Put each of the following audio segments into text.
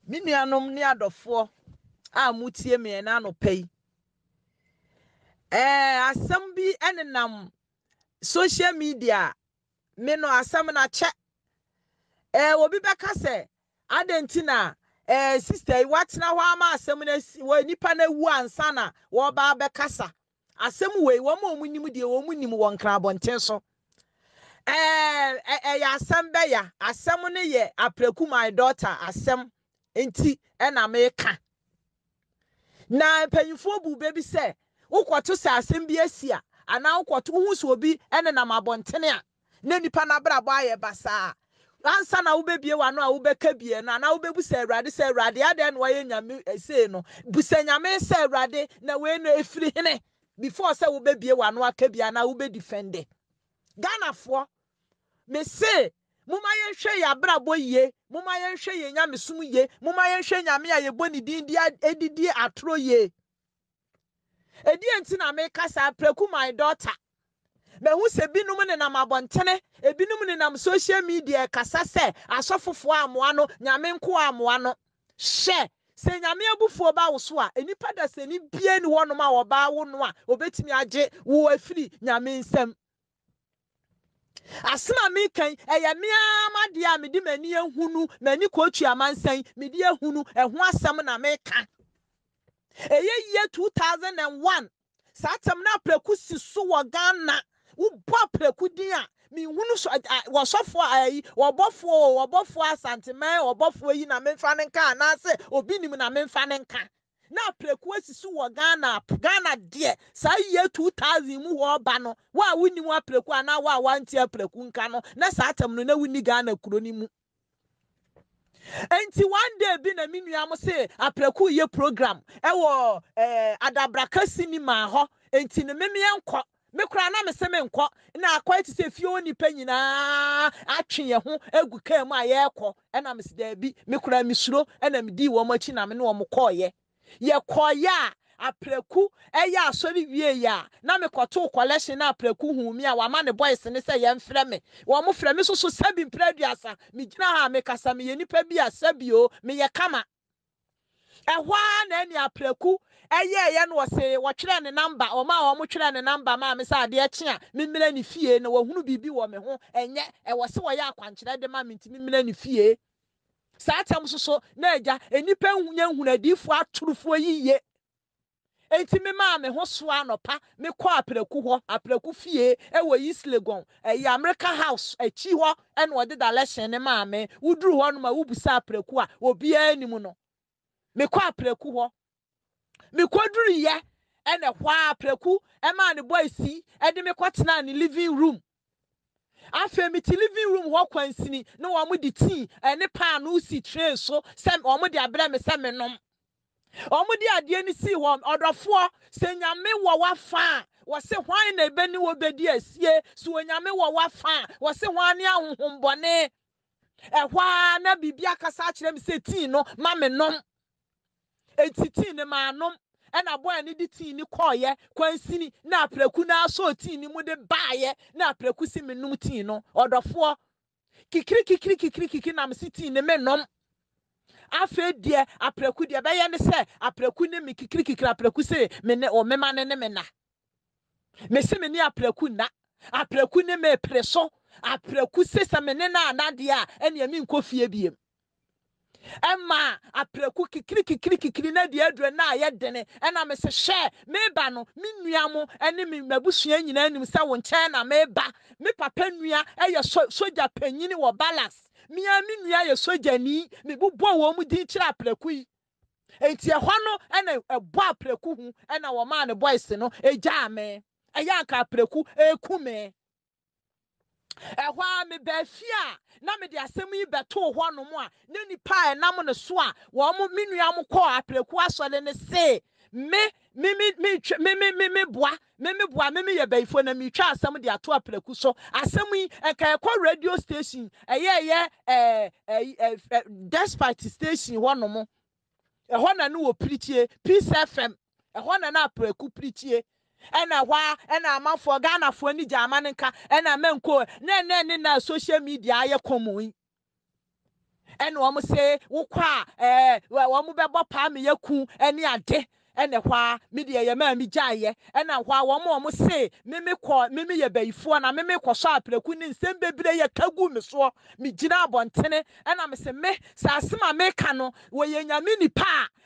Minuanom ni adofo a mutie me na no pay. Asem bi enenam social media me no asem na che. Obi beka se adentina sister watna ho ama asem na wo nipa na wu ansa na wo ba bekasa. Asem we wo ma omunim de wo munim won kra bonten so. Ya asem be ya asem ne ye Apraku my daughter asem enti na meka na panyifo bu bebi se ukwoto se asem bi asia ana ukwoto hu so obi ene na mabontene a na nipa na brabo aye basa ansa na ubebie wano a ubeka bie na na ubebu se awrade ade na waye nyame ese no busa nyame se awrade na we no efiri hene before se ubebie wano aka bia na ube defende Ghana fo me se muma yenhwe ya brabo ye muma yenhwe ye nyame sum ye muma yenhwe nyame a ye boni din dia edidi atro ye edi enti na me kasa Apraku my daughter me hu se binum ne na mabontene ebinum ne na social media kasa se asofofo amoa no nyame nko amoa no hye se nyame abufuo ba wo so a enipa da se ni bie ni wonom a wo ba wo no a obetimi age wo afiri nyame nsam asema mi kan eye miama dia me di mani ehunu mani kotu amansan me di ehunu eho asem na me ka eye ye 2001 satem na Apraku siso wo Ghana wo bo Apraku din a mi hunu so wo sofo ayi wo bofo asanteman wo bofo yi na me mfa ne nka na se obi nim na me mfa ne nka na Apraku asisu wo Ghana de sa ye 2000 mu ho ba no wa wuni mu Apraku ana wa wanti Apraku nka no na sa atam no na wuni Ghana kuro ni mu enti one day bi na minua mo se Apraku ye program wo Adabraka cinema ho enti ne meme enko me kura na me se me nko na akwa ti se fie oni pa nyina atwe ye ho agu kan mu aye ekọ na me se da bi me kura me suro na me di wo machi na me ne wo mo koye ye koya Apraku eya asori wie ya na me koto collection na Apraku hu mi a wa ma ne boys ne se ye mfrɛ me wo mo frɛ me so sabi mpraduasa me gina ha me kasa me ye nipa bi asabi o me ye kama ehwa na ani Apraku ye no se wo twere ne number o ma wo mo twere ne number ma me sa ade eche a me mmira ne fie na wo hunu bibi wo me ho enye e wo se wo ya akwankyere de ma me ntimi mmira ne fie Satam so na eja enipa hunadifo aturufo yiye enti me ma me ho so anopa me kọ Apraku ho Apraku fie wo Islegon America house achi ho ene wo de daleshen ne ma me wuduru ho no ma wubusa Apraku a obi anim no me kọ Apraku ho me koduru ye ene hwa Apraku e ma ne boys e de me kwatena ne living room afa mi ti living room ho kwansini no wo mo di tea ne pan no si train so sem wo mo di abra me sem nom wo mo di ade ni si ho odofo se nyame wo wafa wo se hwan na ebeni wo bedi asie so nyame wo wafa wo se hwan ne ahohombone ehwa na bibia kasa kire me se tea no ma me nom enti tea ne ma nom ena boy ni di tea ni koye kwansini na Apraku na so tea ni mu de baaye na Apraku si menum tea no odofo kikiri na me si tea ne menom afa die Apraku die be ye ne se Apraku ne me kikiri Apraku se me ne o mema ne me na me se me ni Apraku na Apraku ne me preso Apraku se se me ne na anade a ene mi nkofie biem Emma Apraku kikiri na de adru na aye dene ena me se hye meba no me nua mo ene me mabusua nyina anim se wo nchen na meba me papa nua eye soja panyini wo balance me nua ye soja ni me bubo wo mu din kira Apraku yi enti ehwa no ena ebo Apraku hu ena wo ma ne boys no eja me eya ka Apraku ekume ehwa me bafia na me de asem yi beto ho no mo a na nipa enam ne so a wo mo menua mo kọ Apraku asole ne se me boa me ye baifo na me twa asem de ato Apraku so asem yi enka ekọ radio station despite station ho no mo ehọ na no wo preachie Peace FM ehọ na Apraku preachie ena hwa ena amafo Ghana fo ni jamane nka ena menko na social media aye komoyi and one say wokwa one bebo pa me yaku any ade and a wha media ya ma mi jaye and a wha one more say mimi ye bayfo na mimi kwa so Apraku ni nsem bebre ye kagu me so mi gina abontene and am say me sa asema me ka no wo ye nyame nipa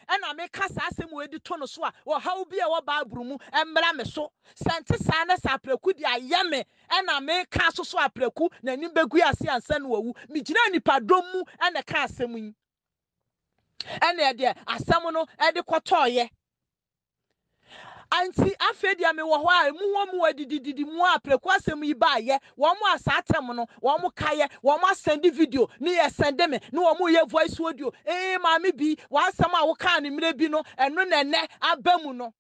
and am ka sa asem we di to no so a wo haw bi e wo Bible mu embra me so sente sa na sa Apraku di ayeme and am ka so Apraku na ni begu ase ansa no wu mi gina nipa dom mu and ka asem yi and e de asem no e de kotoye anti afedia me wo ho a mu wadididi mu Apraku asem yi ba ye wo mu asatem no wo mu kaye wo mu send video ni ye send me no wo mu ye voice audio maami bi wa asem a wo ka ne mire bi no eno nene abamu no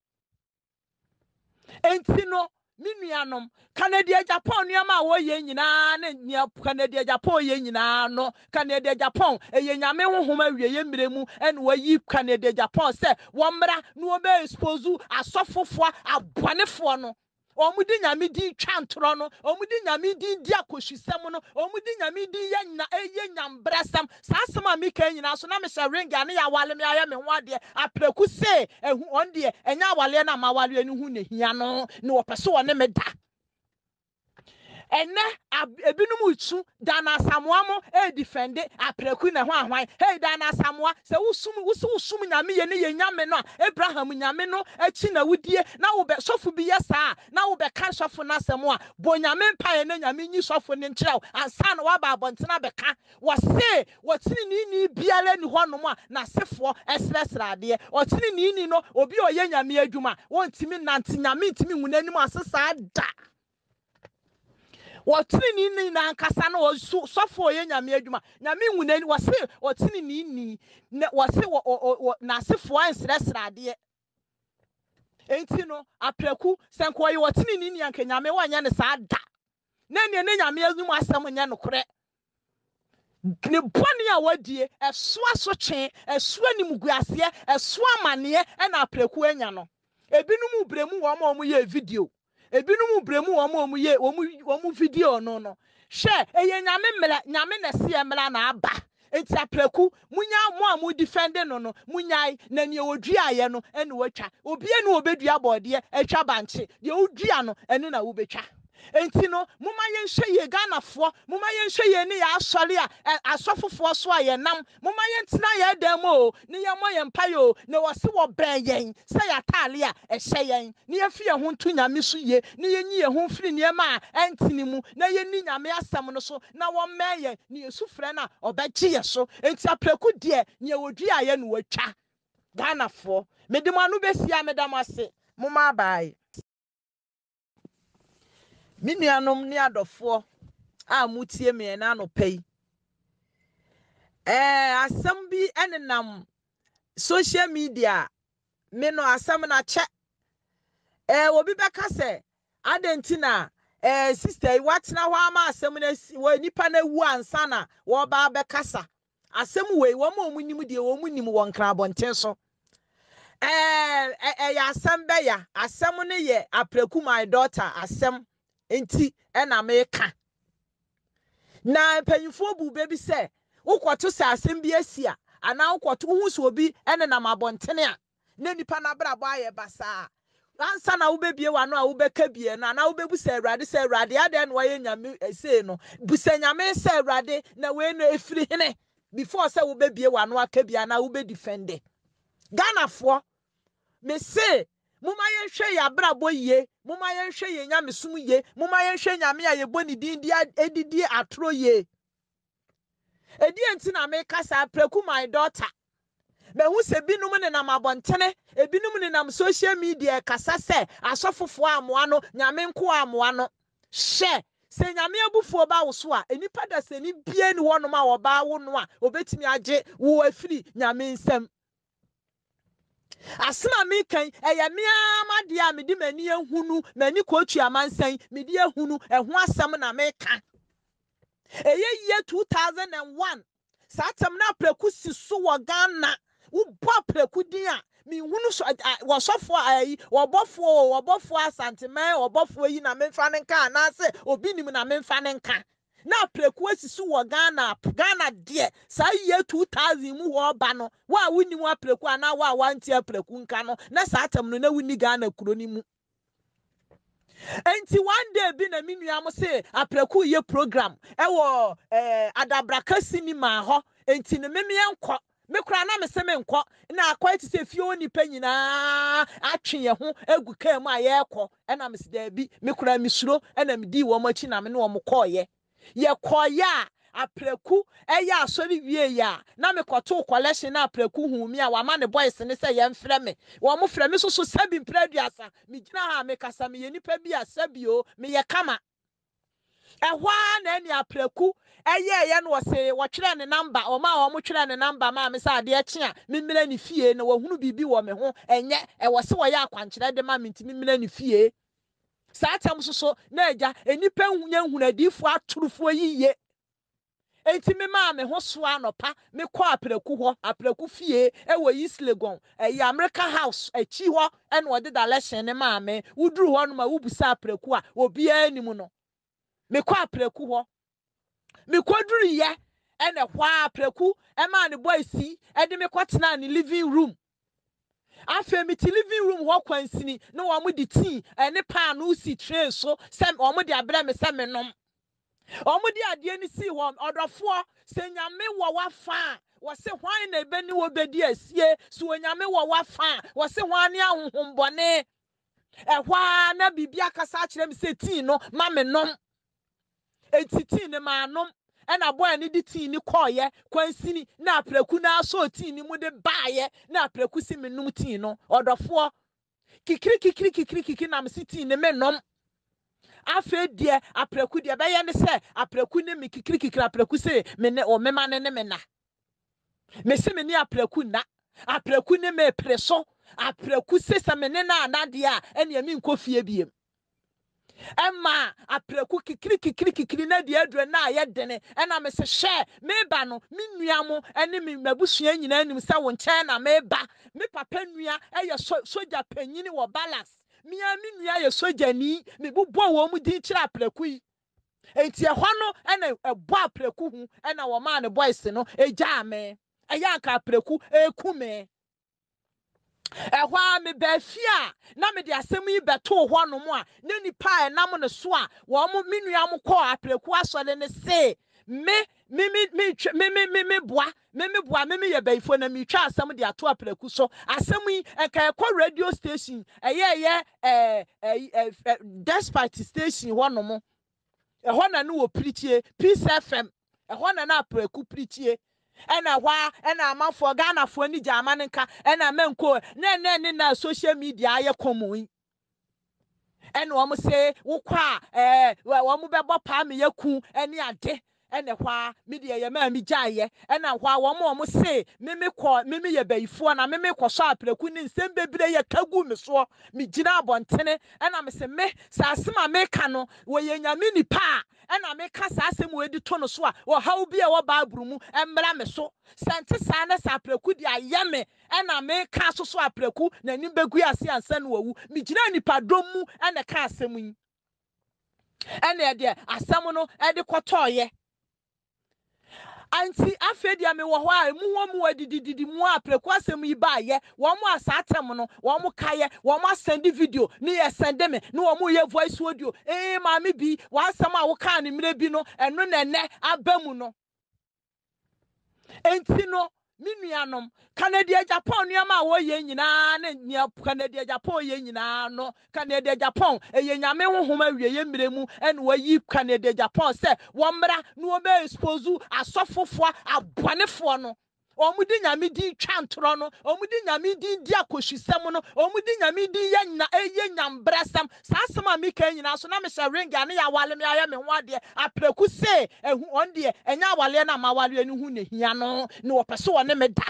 enti no minuanom Canada Japan niama wo ye nyina na Canada Japan ye nyina no Canada Japan ye nyame honhom awie ye mremu en wayi Canada Japan se wo mra no be expose asofofo abonefo no omudi nyame di twantro no omudi nyame di akoshisem no omudi nyame di ye nyambrasam sa asem a meka nyina so na me se ringa ne ya wale me aye me ho ade Apraku se ehu on de enya wale na ma wale ni hu ne hia no ne opese wone me da ene ebinum utu dana samoa mo defend Apraku na ho ahwan hey dana samoa se wusum nyame ye ne ye nyame no Abraham nyame no achi na wudie na wo be sofo bi yesa na wo be ka sofo na samoa bo nyame mpa ye na nyame nyi sofo ne nkyerɛw ansa na wa ba abontena be ka wo se wo tini ni biale ni honom a na sefo esresrade o tini ni no obi oye nyame adwuma won timi nante nyame timi hunanim asesa da Watini ni na nkasa na sofo ye nyame adwuma nyame nwunani wase watini ni wase na asefo ansresrade enti no Apraku senko ye watini ni anka nyame wanya ne saa da na ne nyame azum asem nya no kore ne boni a wadie eso asotwe eso animguase eso amane e na Apraku anya no ebinum bremu wo ma ye video ebinum bremu wo mu video no she eye nyame na se emra na aba enti Apraku munya mo amu defend no munyai na ne odua ye no ene watwa obi ene obedua bode atwa banche de odua no ene na wo betwa enti no muma yenhwe ye Ganafo muma yenhwe ye ne ya asori a asofofo so a ye nam muma yentina ye dem o ne ye mo ye mpa yo ne wose wo ben yen se ya tale a ehye yen ne ye fie ho ntu nyame so ye ne ye nyi ye ho firi ne ma entini mu na ye ni nyame asem no so na wo men ye ne ye sufre na obegye ye so enti Apraku de ne wodua ye no watwa Ganafo medimo anu besia medam ase muma bai Minuanom ni adofo a mutie me na no pay asem bi enenam social media me no asem na che obi beka se adentina sister watna ho ama asem na wo nipa na wu ansa na wo ba bekasa asem we wo ma omunim de wo munim wo nkra bonten so ya asem be ya asem ne ye Apraku my daughter asem enti ena meka na panyifo bu bebi se ukwoto se asem bi asia ana ukwoto hu so obi ene na mabontene a na nipa na brabo aye basa ansa na ubebie wano a ubeka bie na na ubebu se awrade ade na waye nyame ese no busa nyame se awrade na we no efiri hene before se ubebie wano aka bia na ube defend Ganafo me se muma yenhwe ya brabo ye muma yenhwe ye nyame sum ye muma yenhwe nyame a ye boni din dia edidi atro ye edi enti na me kasa Apraku my daughter me hu se binum ne na mabontene ebinum ne na social media kasa se asofofo amoa no nyame nko amoa no she se nyame abufuo ba wo so a enipa da se ni bie ni wonom a wo ba wo no a obetimi age wo afiri nyame nsam asema mi kan eye mi amade a me di mani ehunu mani kotu amansan me di ehunu eho asem na me ka eye ye 2001 satem na Apraku si so wo Ghana wo bo Apraku din a mi hunu so wo sofo ayi wo bofo asanteman wo bofo yi na me mfa ne nka na se obi nim na me mfa ne nka na Apraku asisu wo Ghana de sa ye 2000 mu ho ba no wa wuni mu Apraku ana wa wanti Apraku nka no na sa atam no na wuni Ghana kuro ni mu enti one day bi na minua mo se Apraku ye program e wo Adabraka cinema ho enti ne meme enko me kura na me se me nko na akwa ti se fie oni pa nyina atwe ye ho agu kam a ye ekọ e na me se da bi me kura me suro e na me di wo machi na me ne wo mo koye ye koye a Apraku eya asori wie ya na me koto collection na Apraku hu mi a wa ma ne boys ne se ye mfrɛ me wo mo frɛ me so sabi mpraduasa me gina ha me kasa me ye nipa bi a sabi o me ye kama ehwa na ni Apraku eye no se wo twere ne number o ma wo twere ne number ma me sa ade eche a me mmira ne fie na wo hunu bibi wo me ho enye e wo se wo ya akwankyere de ma me ntimi mmira ne fie sa atam so na agya enipa hunadifo aturufo yiye enti me ma me ho so anopa me kɔ Apraku ho Apraku fie e wo Islegon America house achi ho e no de da lesson ne ma me wuduru ho no ma wubusa Apraku a obi anim no me kɔ Apraku ho me koduru ye e ne hwa Apraku e ma ne boys e de me kɔtena ne living room afa mi ti living room ho kwansini no wo mo di tea ne pan no si tray so sem wo mo di abra me sem nom wo mo di ade ni si ho odofo se nyame wo wafa wo se hwan na ebe ni wo bedi asie so nyame wo wafa wo se hwan ne ahohombone ehwa na bibia kasa kire me se tea no ma me nom enti tea ne ma nom ena boy ni di tea ni koye kwansini na Apraku na so tea ni mu de baaye na Apraku si menum tea no odofo kikiri na me si tea ne me nom afa die Apraku die be ye ne se Apraku ne me kikiri Apraku se me ne o mema ne me na me se me ni Apraku na Apraku ne me preso Apraku se me ne na anade a ene mi nkofie biem Emma Apraku kikiri na de adure na ye dene ena me se hye meba no me nua mo ene me mabusua nyina anim se wo nkyɛn na meba me papa nua eye soja panyini wo balance me nua ye soja ni me bobɔ wo mu din kyerɛ Apraku yi enti ehɔ no ena ɛbɔ Apraku hu ena wo ma ne boys no egya me eya nka Apraku ekume ehwa me ba fia na me de asem yi beto ho no mo a na nipa enam ne so a wo mo menua mo kɔ Apraku asɔre ne se me boa me ye baifo na me twa asem de ato Apraku so asem yi enka ekɔ radio station despite station ho no mo ehɔ na no wo preachie Peace FM ehɔ na Apraku preachie ena hwa ena amafo Ghana fo ni jama nka ena menko na social media aye komui ena wo mo se wo kwa wo mo bebo pa me yaku ene ade ena hwa media ye ma mi gyaye ena hwa wo mo se me ye baifo na me kɔso Apraku ni nsem bebre ye kagu me so me gina abontene ena me se me sa asema me ka no wo ye nyame ni pa ena me ka sa asem we di to no so a wo haw bi a wo baaburu mu embra me so sente sa na sa Apraku di ayeme ena me ka so Apraku na ni begu ase ansa no wu me gina nipa dom mu ena ka asem yi ena ye de asem no e de kɔtɔɔye anti afedia me wo ho a mu wadididi mu Apraku asem yi ba ye wo mo asatem no wo mo kaye wo mo send video ni ye send me no wo mo ye voice audio ma me bi wa asem a wo ka ne mire bi no eno nene abamu no enti no minuanom Canada Japan niama wo ye nyina na nia Canada Japan ye nyina no Canada Japan ye nyame honhom awie ye mremu en wo yi Canada Japan se wo mra no wo be expose asofofo abonefo no omudi nyame di twantro no omudi nyame di akoshisem no omudi nyame di ye nyambrasam sa asem a meka nyina so na me hye ringa ne ya wale me aye me ho ade Apraku se ehu on de enya wale na ma wale ni hu ne hia no ne wo pese wo ne me da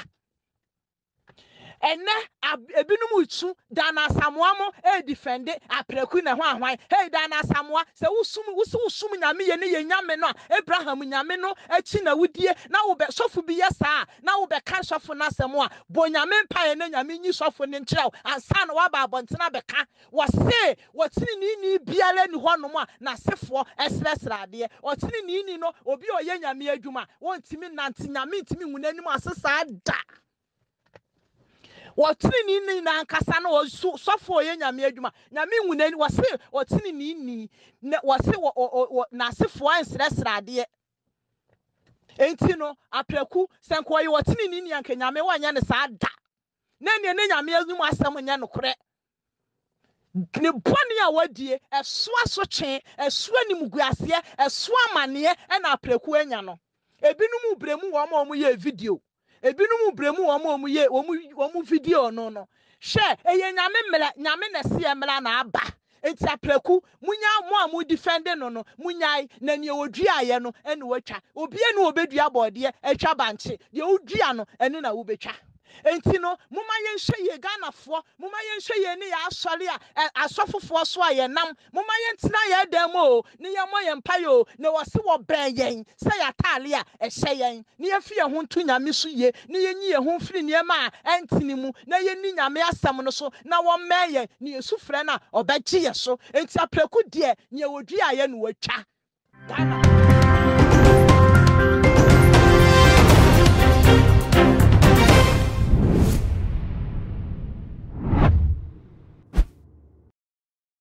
ene ebinom utu dana samoa mo defend Apraku na ho ahwan hey dana samoa se wusum nyame ye ne ye nyame no Abraham nyame no achi na wudie na wo be sofo bi yesa na wo be ka sofo na asemo a bo nyame mpa na nyame nyi sofo ne nkyerɛw ansa na waba abontena be ka wo se wotini ni biale ni honom a na sefo esresrade wotini ni no obi oye nyame adwuma wontimi nante nyame ntimi ngunanim asesa da Watini ni na nkasa na sofo ye nyame adwuma nyame nwunani wase watini ni wase na sefo ansresrade enti no Apraku senko ye watini ni anka nyame wanya ne saa da na ne nyame azum asem nya no kore ne boni a wadie eso asotwe eso animguase eso amane e na Apraku anya no ebinum bremu wo ma ye video ebinum bremu wo ye wo video no she eye nyame na se emra na aba enti Apraku munya mo a mu defend no munyai na ne odua ye no ene watwa obi ene obedua bode atwa banche de odua no ene na wo betwa enti no muma yenhwe ye Ganafo muma yenhwe ye ne ya asori a asofofo so a ye nam muma yentina ye dem o ne ye mo ye mpa yo ne wo se wo ben yen se ya tale a ehye yen ne ye fie ho nto nyame so ye ne ye nyi ye ho firi ne ma entini mu na ye ni nyame asem no so na wo meye ne ye sufre na obegye ye so enti Apraku de ne wodua ye no watwa Ghana